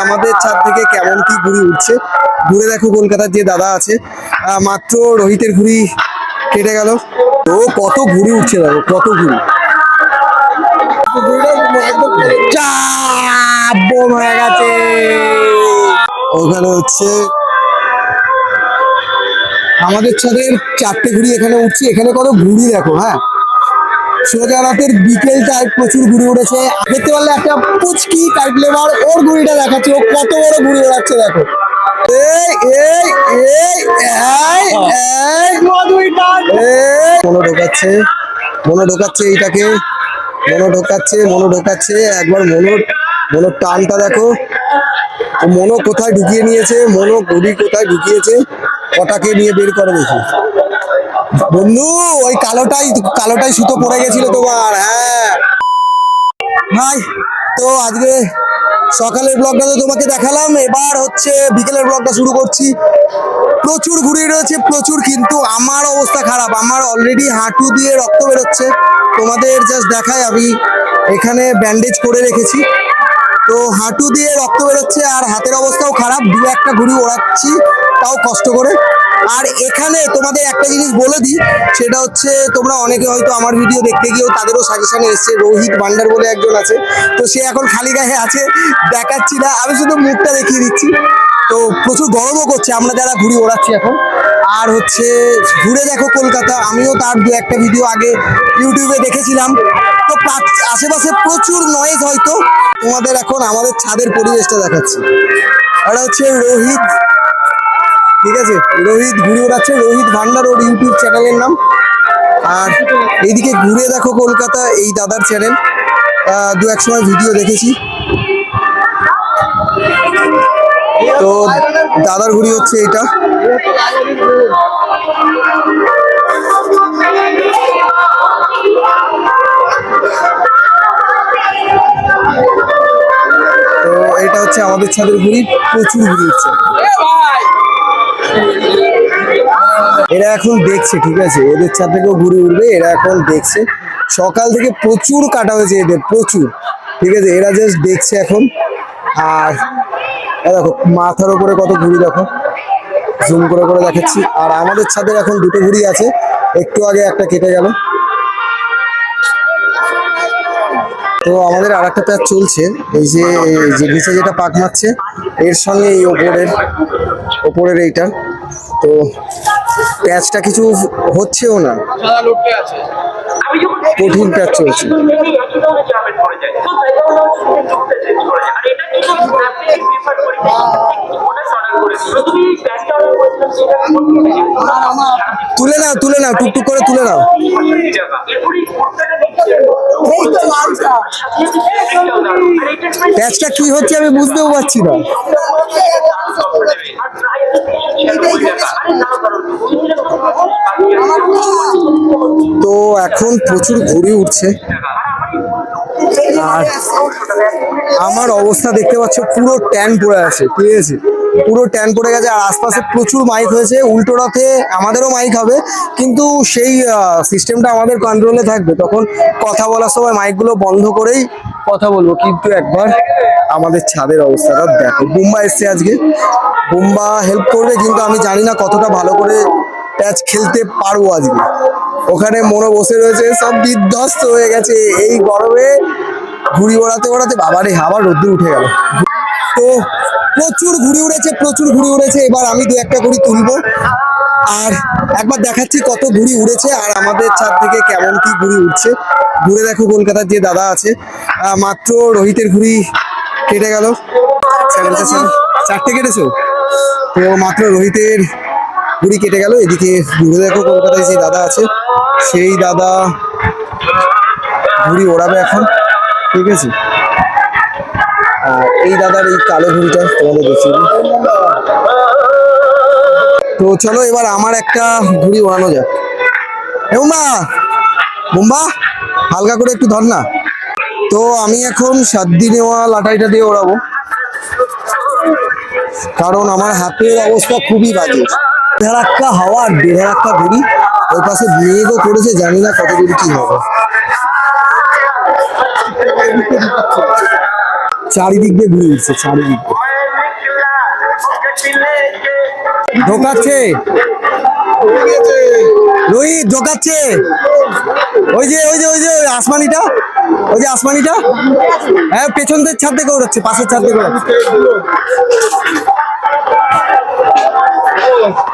আমাদের ছাদ থেকে কেমন কি ঘুড়ি উঠছে ঘুরে দেখো। কলকাতার যে দাদা আছে মাত্র রোহিতের ঘুড়ি কেটে গেল। তো কত ঘুড়ি উঠছে দেখো, কত ঘুড়ি বোম হয়ে গেছে। ওখানে হচ্ছে আমাদের ছাদের 4টে ঘুড়ি এখানে উঠছে। এখানে কত ঘুড়ি দেখো। হ্যাঁ, সোজা রাতের বিকেলটায় প্রচুর ঘুড়ি উড়েছে। দেখতে পারলে একটা পুচকি কাইট লেবার ওর ঘুড়িটা দেখাচ্ছে, ও কত বড় ঘুড়ি ওড়াচ্ছে দেখো। মনো ঢোকাচ্ছে এইটাকে, মনো ঢোকাচ্ছে একবার। মনোর টানটা দেখো, মনো কোথায় ঢুকিয়ে নিয়েছে, মনো ঘুড়ি কোথায় ঢুকিয়েছে, ওটাকে নিয়ে বের করে দেখি। বন্ধু ওই কালোটাই সুতো পড়ে গেছিল তোমার। হ্যাঁ ভাই, তো আজকে সকালের ব্লগটা তো তোমাকে দেখালাম, এবার হচ্ছে বিকেলের ব্লগটা শুরু করছি। প্রচুর ঘুড়ি রয়েছে, প্রচুর, কিন্তু আমার অবস্থা খারাপ। আমার অলরেডি হাঁটু দিয়ে রক্ত বেরোচ্ছে। তোমাদের জাস্ট দেখাই, আমি এখানে ব্যান্ডেজ করে রেখেছি। তো হাঁটু দিয়ে রক্ত বেরোচ্ছে আর হাতের অবস্থাও খারাপ। 2-1টা ঘুড়ি ওড়াচ্ছি, তাও কষ্ট করে। আর এখানে তোমাদের একটা জিনিস বলে দিই, সেটা হচ্ছে তোমরা অনেকে হয়তো আমার ভিডিও দেখতে গিয়েও তাদেরও সাজেশনে এসছে। রোহিত ভান্ডার বলে একজন আছে, তো সে এখন খালি গায়ে আছে, দেখাচ্ছি না, আমি শুধু মুখটা দেখিয়ে দিচ্ছি। তো প্রচুর গরমও করছে আমরা যারা ঘুড়ি ওড়াচ্ছি এখন। আর হচ্ছে ঘুরে দেখো কলকাতা, আমিও তার 2-1টা ভিডিও আগে ইউটিউবে দেখেছিলাম। তো আশেপাশে প্রচুর নয়েজ, হয়তো তোমাদের এখন আমাদের ছাদের পরিবেশটা দেখাচ্ছি। এটা হচ্ছে রোহিত, ঠিক আছে, রোহিত ঘুরে ওড়াচ্ছে, রোহিত ভান্ডার ওর ইউটিউব চ্যানেলের নাম। আর এইদিকে ঘুরে দেখো কলকাতা, এই দাদার চ্যানেল, 2-1 সময় ভিডিও দেখেছি। তো দাদার ঘুড়ি হচ্ছে এইটা। তো এটা হচ্ছে আমাদের ছাদের ঘুড়ি, প্রচুর ঘুড়ি উঠছে। এরা এখন দেখছে, ঠিক আছে, এদের ছাদ থেকেও ঘুড়ি উঠবে, এরা এখন দেখছে। সকাল থেকে প্রচুর কাটা হয়েছে এদের, প্রচুর, ঠিক আছে, এরা জাস্ট দেখছে এখন। আর দেখো মাথার উপরে কত ঘুড়ি দেখো, জুম করে করে দেখাচ্ছি। আর আমাদের ছাদের এখন 2টো ঘুড়ি আছে, একটু আগে একটা কেটে গেল। তো আমাদের আর একটা প্যাচ চলছে, এই যে নিচে যেটা পাক মারছে এর সঙ্গে এই ওপরের এইটা। তো প্যাচটা কিছু হচ্ছেও না, কঠিন প্যাচ চলছে। তুলে নাও টুকটুক করে তুলে নাও। প্যাচটা কি হচ্ছে আমি বুঝতেও পারছি না। তো এখন প্রচুর ঘুড়ি উঠছে। আর আমার অবস্থা দেখতে পাচ্ছ, পুরো ট্যান পড়ে আছে, ঠিক আছে, পুরো ট্যান পড়ে গেছে। আর আশপাশে প্রচুর মাইক হয়েছে। উল্টো রথে আমাদেরও মাইক হবে, কিন্তু সেই সিস্টেমটা আমাদের কন্ট্রোলে থাকবে। তখন কথা বলার সময় মাইকগুলো বন্ধ করেই কথা বলবো। কিন্তু একবার আমাদের ছাদের অবস্থাটা দেখো। বুম্বা এসছে আজকে, বুম্বা হেল্প করবে, কিন্তু আমি জানি না কতটা ভালো করে প্যাচ খেলতে পারবো আজকে। ওখানে মনো বসে রয়েছে, সব বিধ্বস্ত হয়ে গেছে এই গরমে ঘুড়ি ওড়াতে বাবারে, আবার রোদ্দুর উঠে গেল। তো প্রচুর ঘুড়ি উড়েছে। এবার আমি 2-1টা ঘুড়ি তুলবো আর একবার দেখাচ্ছি কত ঘুড়ি উড়েছে আর আমাদের ছাদ থেকে কেমন কি ঘুড়ি উঠছে। ঘুরে দেখো কলকাতার যে দাদা আছে মাত্র রোহিতের ঘুড়ি কেটে গেল। 4টে কেটেছো, তো মাত্র রোহিতের ঘুড়ি কেটে গেল। এদিকে ঘুরে দেখো কলকাতায় যে দাদা আছে, সেই দাদা ঘুড়ি ওড়াবে এখন, ঠিক আছে। এই দাদার এই কালো ঘুড়িটা তোমাদের দেখিয়ে দিই। তো চলো এবার আমার একটা ঘুড়ি ওড়ানো যাক। বুম্বা হালকা করে একটু ধর না। তো আমি এখন 7 দিন নেওয়া লাটাইটা দিয়ে ওড়াবো, কারণ আমার হাতের অবস্থা খুবই বাজে। বেধারাক্কা হাওয়া আর বেধারাক্কা ঘুড়ি, ওই পাশে মেঘও করেছে, জানি না কত দূর কি হবে। চারিদিক দিয়ে ঘুরে উঠছে, চারিদিক দিয়ে। ঢোকাচ্ছে রোহিত, ঢোকাচ্ছে। ওই যে ওই যে ওই যে ওই আসমানিটা, ওই যে আসমানিটা, হ্যাঁ পেছন থেকে ছাদ থেকে ওড়াচ্ছে, পাশের ছাদ থেকে ওড়াচ্ছে।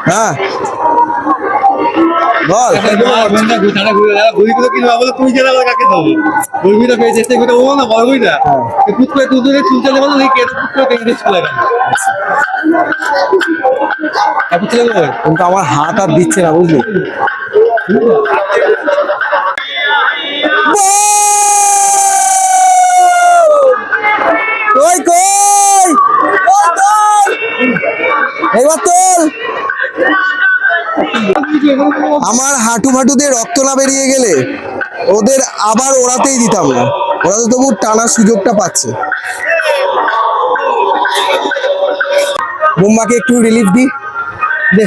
হ্যাঁ বল। কিন্তু আমার হাত আর দিচ্ছে না, বুঝলি? কই কই এইবার তোল। আমার হাঁটু ফাটুতে রক্ত না বেরিয়ে গেলে ওদের আবার ওড়াতেই দিতাম না, ওরা তো তবু টানার সুযোগটা পাচ্ছে। মুম্বাকে একটু রিলিফ দি দে।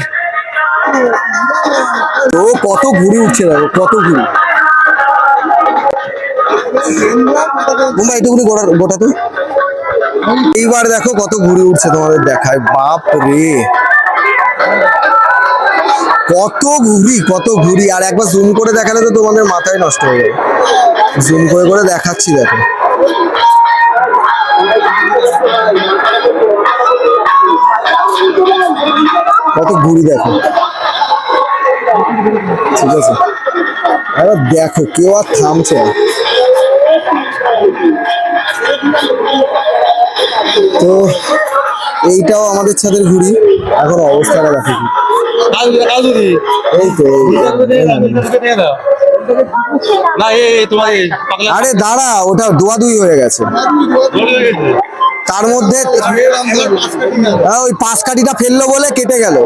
তো কত ঘুড়ি উঠছে দেখো, কত ঘুড়ি। মুম্বাই এটুকুনি গোটা তো। এইবার দেখো কত ঘুড়ি উঠছে, তোমাদের দেখায়। বাপ রে কত ঘুড়ি, কত ঘুড়ি। আর একবার জুম করে দেখালে তো তোমাদের মাথায় নষ্ট হয়ে যাবে। জুম করে করে দেখাচ্ছি, দেখো কত ঘুড়ি, দেখো। ঠিক আছে, এবার দেখো কেউ আর থামছে না। তো এইটাও আমাদের ছাদের ঘুড়ি। এখন অবস্থাটা দেখো কি। এই তো আরে দাঁড়া, ওটা দোয়াদুই হয়ে গেছে। তার মধ্যে ওই পাঁচ কাঠিটা ফেললো বলে কেটে গেল।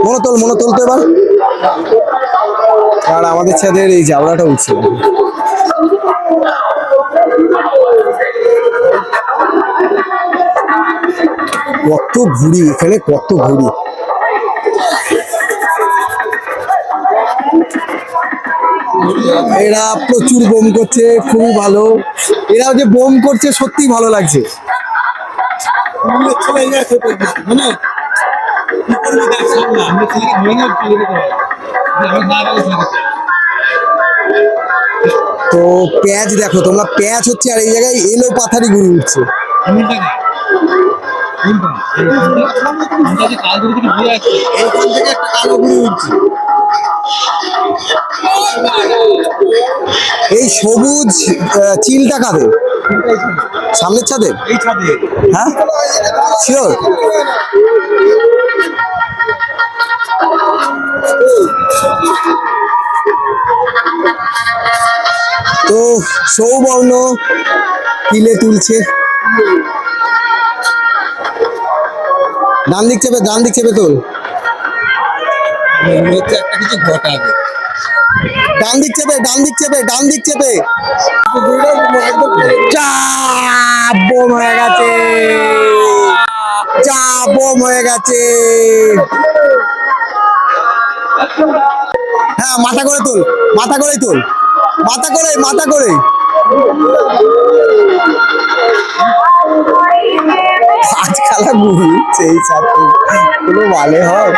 মনে তোল তো এবার। আর আমাদের ছাদের এই জাবড়াটা উঠছে। কত ঘুড়ি এখানে, কত ঘুড়ি। এরা প্রচুর বোম করছে, খুবই ভালো। এরা যে বোম করছে সত্যি ভালো লাগছে। তো প্যাচ দেখো তোমরা, প্যাচ হচ্ছে আর এই জায়গায় এলো পাথারি ঘুরে উঠছে। এই সবুজ চিলটা কাদের? সামনের ছাদে? হ্যাঁ শিওর। তো সৌবর্ণ কিলে তুলছে। ডান দিক চেপে তোল। একটা কিছু ঘটাবে। ডান দিক চেপে চাপ বোম হয়ে গেছে, চাপ বোম হয়ে গেছে। হ্যাঁ মাথা করে তোল, মাথা করে আজকাল ঘুরি সেই ছাত্র কোনো ভালো হয়।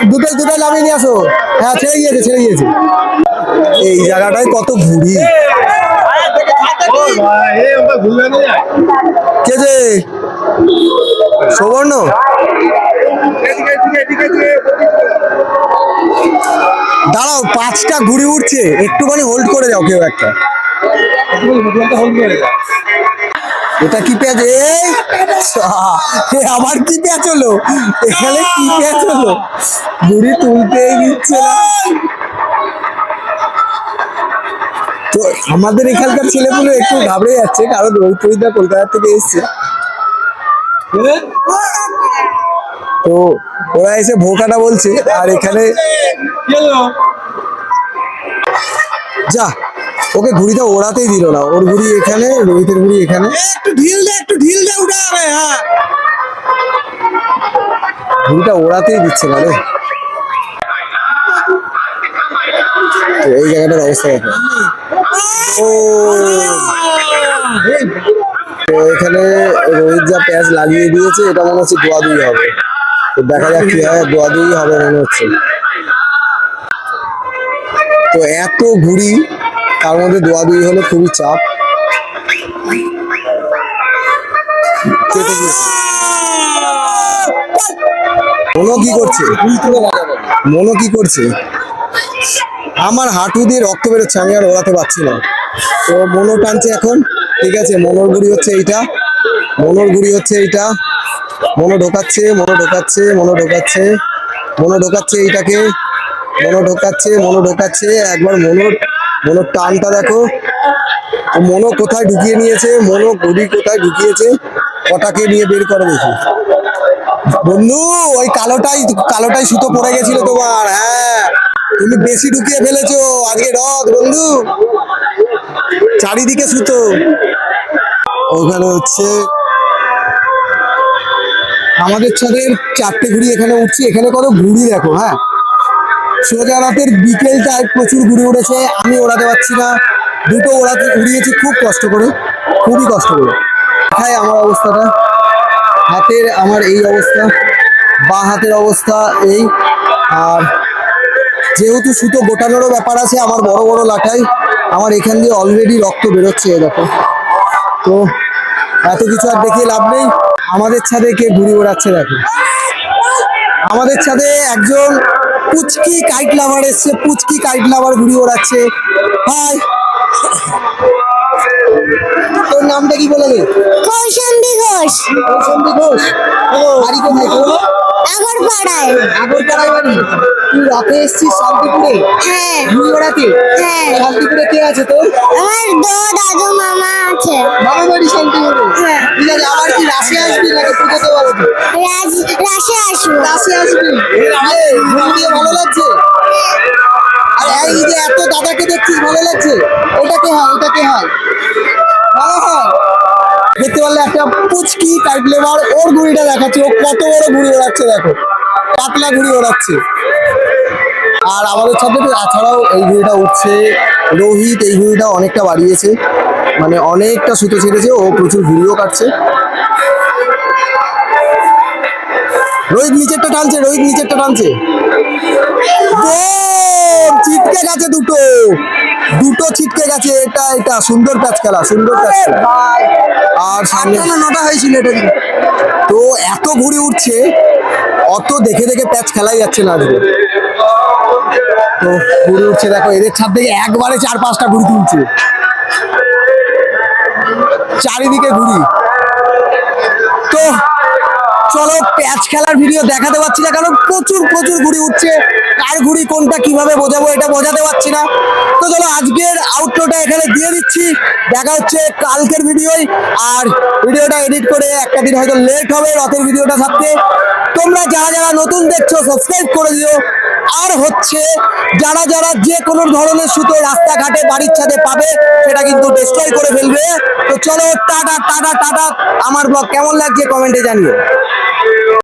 দুটো নামিয়ে নিয়ে আসো। হ্যাঁ ছেড়ে গিয়েছে। এই জায়গাটায় কত ঘুরি। কে যে সৌবর্ণ? দাঁড়াও, 5টা ঘুড়ি উঠছে, একটুখানি হোল্ড করে যাও কেউ একটা। এটা কি পেঁয়াজ? আবার কি পেঁয়াজ হলো এখানে? কি পেঁয়াজ হলো? ঘুড়ি তুলতেই দিচ্ছে না। তো আমাদের এখানকার ছেলেগুলো একটু ঘাবড়ে যাচ্ছে, কারণ রোহিত কলকাতা থেকে এসছে। তো ওরা এসে ভোকাটা বলছে, আর এখানে যা ওকে ঘুড়িটা ওড়াতেই দিল না। ওর ঘুড়ি এখানে, রোহিতের ঘুড়ি এখানে। একটু ঢিল দে উঠে যাবে। হ্যাঁ ঘুড়িটা ওড়াতেই দিচ্ছে না রে। তো এই জায়গাটার অবস্থা দেখো। ও তো এখানে রোহিত যা প্যাচ লাগিয়ে দিয়েছে এটা মনে হচ্ছে দোয়াদুই হবে। তো দেখা যাক কি হয়, দোয়াদুই হবে মনে হচ্ছে। তো এত ঘুড়ি তার মধ্যে দোয়াদুই হলে খুবই চাপ। কেটে গিয়েছে। মনো কি করছে? মনো কি করছে? আমার হাঁটু দিয়ে রক্ত বেরোচ্ছে, আমি আর ওড়াতে পারছি না। তো মনো টানছে এখন। ঠিক আছে, মনোর গুড়ি হচ্ছে এইটা, মনোর গুড়ি হচ্ছে এইটা। মনো ঢোকাচ্ছে, মনো ঢোকাচ্ছে, মনো ঢোকাচ্ছে, মনো ঢোকাচ্ছে এইটাকে, মনো ঢোকাচ্ছে, মনো ঢোকাচ্ছে। একবার মনোর মনোর টানটা দেখো। মনো কোথায় ঢুকিয়ে নিয়েছে, মনো গুড়ি কোথায় ঢুকিয়েছে, কটাকে নিয়ে বের করে দেখি। বন্ধু ওই কালোটাই সুতো পড়ে গেছিল তোমার। হ্যাঁ, তুমি বেশি ঢুকিয়ে ফেলেছো আজকে রথ বন্ধু, চারিদিকে সুতো। ওখানে হচ্ছে আমাদের ছাদের 4টে ঘুড়ি এখানে উঠছে। এখানে কত ঘুড়ি দেখো। হ্যাঁ, সোজা রাতের বিকেলটায় প্রচুর ঘুড়ি উড়েছে, আমি ওড়াতে পারছি না। দুটো উড়িয়েছি খুব কষ্ট করে, খুবই কষ্ট করে। দেখাই আমার অবস্থাটা, হাতের আমার এই অবস্থা, বা হাতের অবস্থা এই। আর যেহেতু সুতো গোটানোরও ব্যাপার আছে আমার বড় বড় লাটাই, আমার এখান দিয়ে অলরেডি রক্ত বেরোচ্ছে দেখো। তো এত কিছু আর দেখিয়ে লাভ নেই। আমাদের ছাদে কে ঘুড়ি ওড়াচ্ছে দেখো। আমাদের ছাদে একজন পুচকি কাইট লাভার এসছে, পুচকি কাইট লাভার ঘুড়ি ওড়াচ্ছে। হাই, তোর নামটা কি বলে রে? কৌশাম্বী ঘোষ। কৌশাম্বী ঘোষ। বাড়ি কোথায় তোর? আগরপাড়ায়। আগরপাড়ায় বাড়ি। তুই রাতে এসছিস শান্তিপুরে হ্যাঁ ঘুড়ি ওড়াতে? হ্যাঁ, শান্তিপুরে কে আছে তোর? আমার দাদু মামা আছে। মামা বাড়ি শান্তিপুরে? হ্যাঁ। ঠিক আছে, আবার কি রাশে আসবি নাকি পুজোতে আসবি? রাশে আসবো। রাশে আসবি? ঘুড়ি দিয়ে ভালো লাগছে? আর এই যে এত দাদাকে দেখছিস ভালো লাগছে? এটা কে হয়, এটা কে হয়? ভালো হয়। দেখতে পারলে একটা পুচকি কাইট লেবার, ওর ঘুড়িটা দেখাচ্ছে। ও কত বড় ঘুড়ি ওড়াচ্ছে দেখো, পাতলা ঘুড়ি ওড়াচ্ছে। আর আমাদের সাথে তাছাড়াও এই ঘুড়িটা উঠছে রোহিত, এই ঘুড়িটা অনেকটা বাড়িয়েছে, মানে অনেকটা সুতো ছেড়েছে, ও প্রচুর ঘুড়িও কাটছে। রোহিত নিচেরটা টানছে, রোহিত নিচেরটা টানছে। ছিটকে গেছে দুটো, দুটো ছিটকে গেছে। এটা এটা সুন্দর প্যাচ খেলা, সুন্দর প্যাচ খেলা। আর সামনে 9টা হয়েছিল এটা। তো এত ঘুড়ি উঠছে, অত দেখে দেখে প্যাচ খেলাই যাচ্ছে না আজকে। তো ঘুড়ি উঠছে দেখো, এদের ছাদ থেকে একবারে 4-5টা ঘুড়ি তুলছে, চারিদিকে ঘুড়ি। তো চলো, প্যাচ খেলার ভিডিও দেখাতে পারছি না কারণ প্রচুর প্রচুর ঘুড়ি উঠছে। কার ঘুড়ি কোনটা কিভাবে বোঝাবো এটা বোঝাতে পারছি না। তো চলো আজকের আউটরোটা এখানে দিয়ে দিচ্ছি, দেখা হচ্ছে কালকের ভিডিওয়। আর ভিডিওটা এডিট করে একটা দিন হয়তো লেট হবে রথের ভিডিওটা ছাড়তে। তোমরা যারা যারা নতুন দেখছো সাবস্ক্রাইব করে দিও। আর হচ্ছে যারা যারা যে কোনো ধরনের সুতো রাস্তাঘাটে বাড়ির ছাদে পাবে সেটা কিন্তু ডিস্ট্রয় করে ফেলবে। তো চলো, টাটা টাটা টাটা। আমার ব্লগ কেমন লাগছে কমেন্টে জানিও।